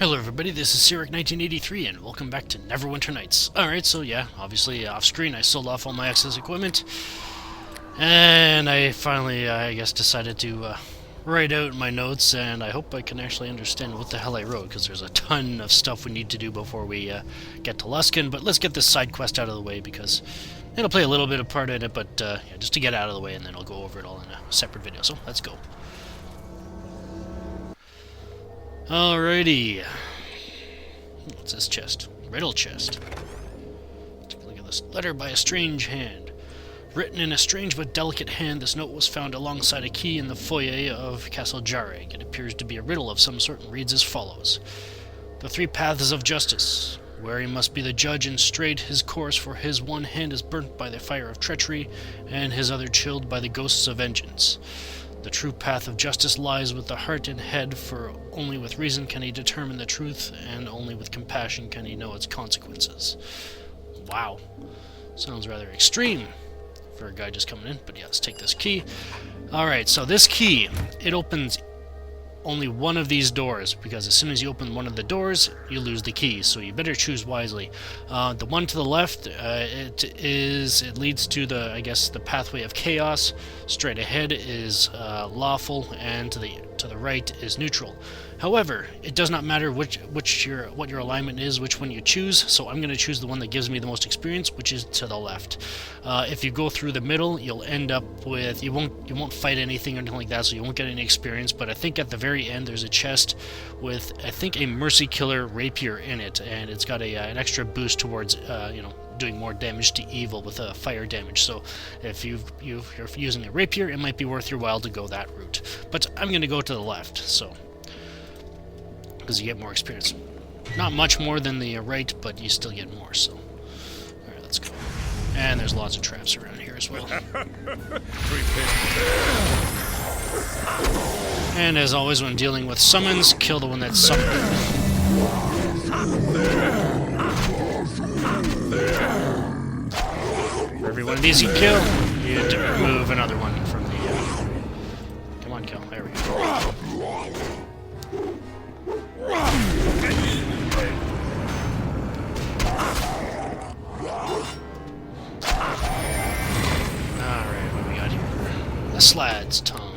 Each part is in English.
Hello everybody, this is Ch.2 1983 and welcome back to Neverwinter Nights. Alright, so yeah, obviously off screen I sold off all my excess equipment. And I finally, I guess, decided to write out my notes, and I hope I can actually understand what the hell I wrote, because there's a ton of stuff we need to do before we get to Luskan. But let's get this side quest out of the way, because it'll play a little bit of part in it, but yeah, just to get out of the way, and then I'll go over it all in a separate video. So, let's go. Alrighty. What's this chest? Riddle chest. Take a look at this. Letter by a strange hand. Written in a strange but delicate hand, this note was found alongside a key in the foyer of Castle Jhareg. It appears to be a riddle of some sort and reads as follows. The three paths of justice. Wary must be the judge and straight his course, for his one hand is burnt by the fire of treachery, and his other chilled by the ghosts of vengeance. The true path of justice lies with the heart and head, for only with reason can he determine the truth, and only with compassion can he know its consequences. Wow. Sounds rather extreme for a guy just coming in, but yeah, let's take this key. Alright, so this key, it opens only one of these doors, because as soon as you open one of the doors, you lose the key, so you better choose wisely. The one to the left, it leads to the, I guess, the pathway of chaos. Straight ahead is lawful, and to the right is neutral. However, it does not matter what your alignment is, which one you choose, so I'm going to choose the one that gives me the most experience, which is to the left. If you go through the middle, you'll end up with, you won't fight anything or anything like that, so you won't get any experience, but I think at the very end there's a chest with, I think, a Mercy Killer rapier in it, and it's got an extra boost towards, doing more damage to evil with fire damage. So if you're using a rapier, it might be worth your while to go that route. But I'm going to go to the left, so because you get more experience. Not much more than the right, but you still get more, so. Alright, let's go. And there's lots of traps around here as well. And as always, when dealing with summons, kill the one that's summoned. For every one of these you kill, you remove another one from the... Come on, kill. There we go. Alright, what do we got here? The Slad's Tongue.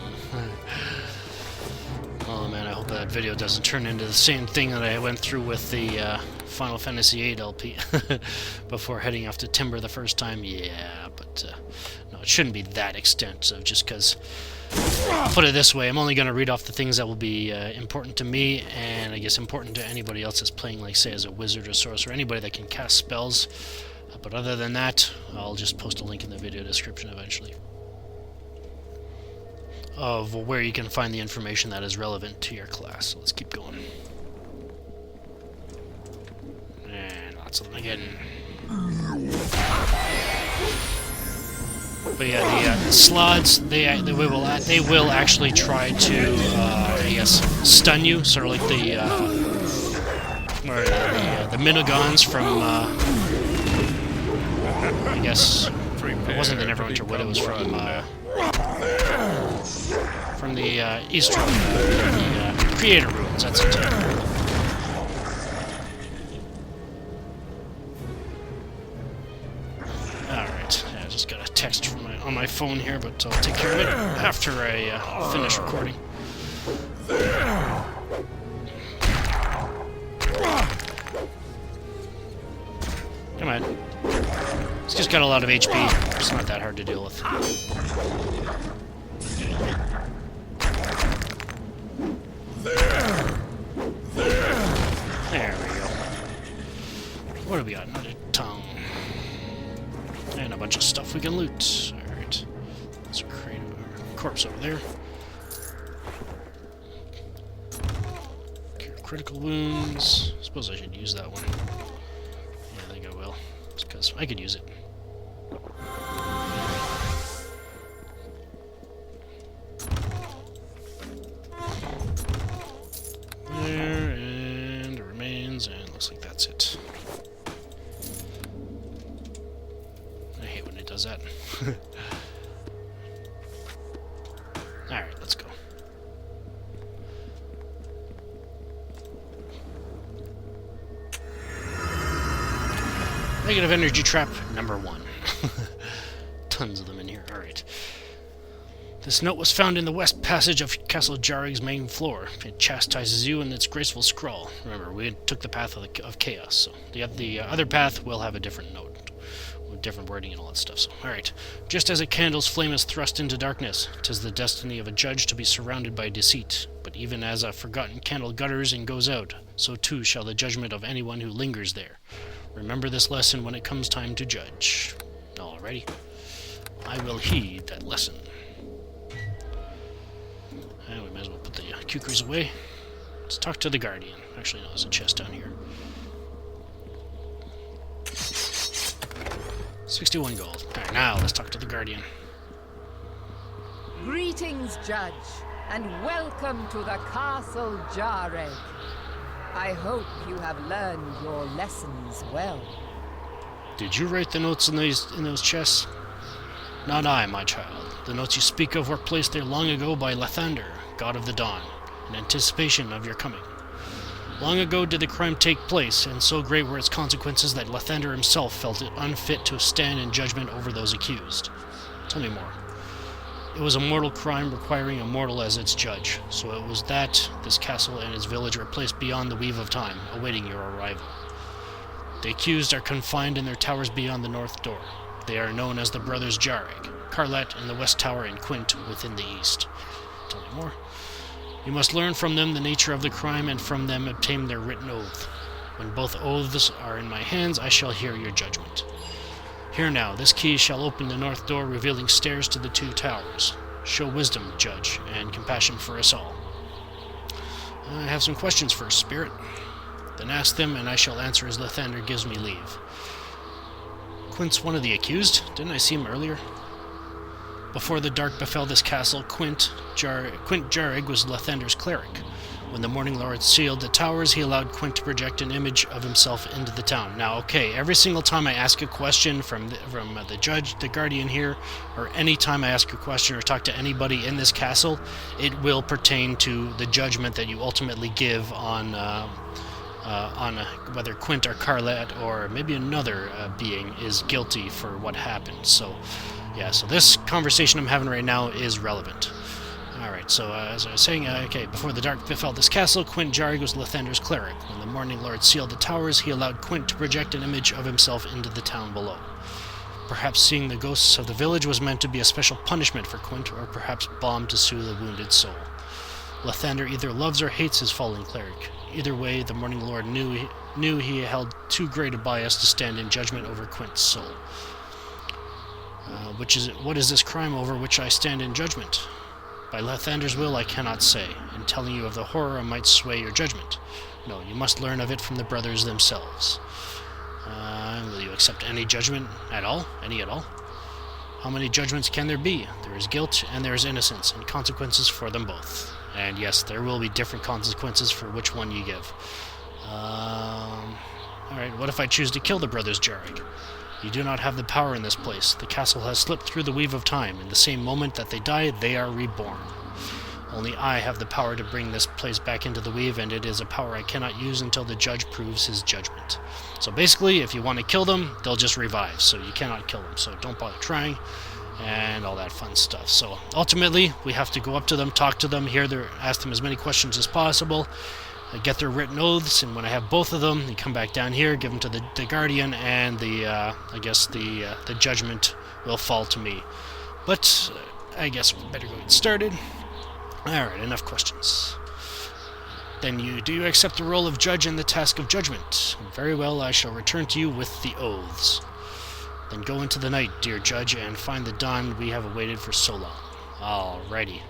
Oh man, I hope that video doesn't turn into the same thing that I went through with the Final Fantasy VIII LP before heading off to Timber the first time. Yeah, but no, it shouldn't be that extensive, just because, put it this way, I'm only going to read off the things that will be important to me, and I guess important to anybody else that's playing, like, say, as a wizard or sorcerer, anybody that can cast spells. But other than that, I'll just post a link in the video description eventually of where you can find the information that is relevant to your class. So let's keep going. And lots of them again. But yeah, the slots, they will actually try to, I guess, stun you, sort of like the Minogons from, I guess, it wasn't the Neverwinter Wood, it was from the East Road, the Creator Ruins, that's it. Alright, yeah, I just got a text on my phone here, but I'll take care of it after I finish recording. Come on. It's just got a lot of HP. It's not that hard to deal with. There we go. What do we got? Another tongue. And a bunch of stuff we can loot. Alright. There's a corpse over there. Cure critical wounds. I suppose I should use that one. Yeah, I think I will. Just because I could use it. There, and it remains, and looks like that's it. I hate when it does that. Alright, let's go. Negative energy trap number 1. Tons of them in here. Alright. This note was found in the west passage of Castle Jhareg's main floor. It chastises you in its graceful scrawl. Remember, we took the path of chaos, so the other path will have a different note, with different wording and all that stuff. So, alright. Just as a candle's flame is thrust into darkness, 'tis the destiny of a judge to be surrounded by deceit. But even as a forgotten candle gutters and goes out, so too shall the judgment of anyone who lingers there. Remember this lesson when it comes time to judge. Alrighty. I will heed that lesson. And we might as well put the kukris away. Let's talk to the Guardian. Actually, no, there's a chest down here. 61 gold. Alright, now let's talk to the Guardian. Greetings, Judge, and welcome to the Castle Jhareg. I hope you have learned your lessons well. Did you write the notes in those chests? Not I, my child. The notes you speak of were placed there long ago by Lathander, god of the dawn, in anticipation of your coming. Long ago did the crime take place, and so great were its consequences that Lathander himself felt it unfit to stand in judgment over those accused. Tell me more. It was a mortal crime requiring a mortal as its judge, so it was that this castle and its village were placed beyond the weave of time, awaiting your arrival. The accused are confined in their towers beyond the north door. They are known as the brothers Jhareg, Carlet in the west tower and Quint within the east. Tell me more. You must learn from them the nature of the crime and from them obtain their written oath. When both oaths are in my hands, I shall hear your judgment. Here now, this key shall open the north door, revealing stairs to the 2 towers. Show wisdom, Judge, and compassion for us all. I have some questions first, Spirit. Then ask them, and I shall answer as Lathander gives me leave. Quint's one of the accused? Didn't I see him earlier? Before the dark befell this castle, Quint Jhareg was Lathander's cleric. When the Morning Lord sealed the towers, he allowed Quint to project an image of himself into the town. Now, okay, every single time I ask a question from the judge, the guardian here, or any time I ask a question or talk to anybody in this castle, it will pertain to the judgment that you ultimately give on whether Quint or Carlet or maybe another being is guilty for what happened. So, yeah, so this conversation I'm having right now is relevant. Alright, so as I was saying, okay, before the dark befell this castle, Quint Jhareg was Lathander's cleric. When the Morning Lord sealed the towers, he allowed Quint to project an image of himself into the town below. Perhaps seeing the ghosts of the village was meant to be a special punishment for Quint, or perhaps balm to soothe a wounded soul. Lathander either loves or hates his fallen cleric. Either way, the Morning Lord knew he held too great a bias to stand in judgment over Quint's soul. What is this crime over which I stand in judgment? By Lathander's will, I cannot say. In telling you of the horror, I might sway your judgment. No, you must learn of it from the brothers themselves. Will you accept any judgment at all? Any at all? How many judgments can there be? There is guilt and there is innocence, and consequences for them both. And yes, there will be different consequences for which one you give. Alright, what if I choose to kill the brothers Jhareg? You do not have the power in this place. The castle has slipped through the weave of time. In the same moment that they die, they are reborn. Only I have the power to bring this place back into the weave, and it is a power I cannot use until the judge proves his judgment. So basically, if you want to kill them, they'll just revive, so you cannot kill them. So don't bother trying, and all that fun stuff. So ultimately, we have to go up to them, talk to them, ask them as many questions as possible, get their written oaths, and when I have both of them, you come back down here, give them to the Guardian, and the judgment will fall to me. But I guess we better go get started. Alright, enough questions. Then do you accept the role of judge and the task of judgment? Very well, I shall return to you with the oaths. Then go into the night, dear judge, and find the dawn we have awaited for so long. Alrighty.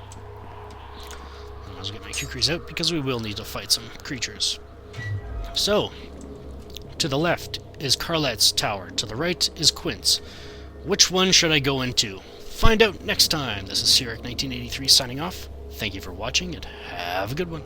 I'll get my kukris out because we will need to fight some creatures. So, to the left is Carlet's tower, to the right is Quint's. Which one should I go into? Find out next time. This is Ch.2 1983 signing off. Thank you for watching and have a good one.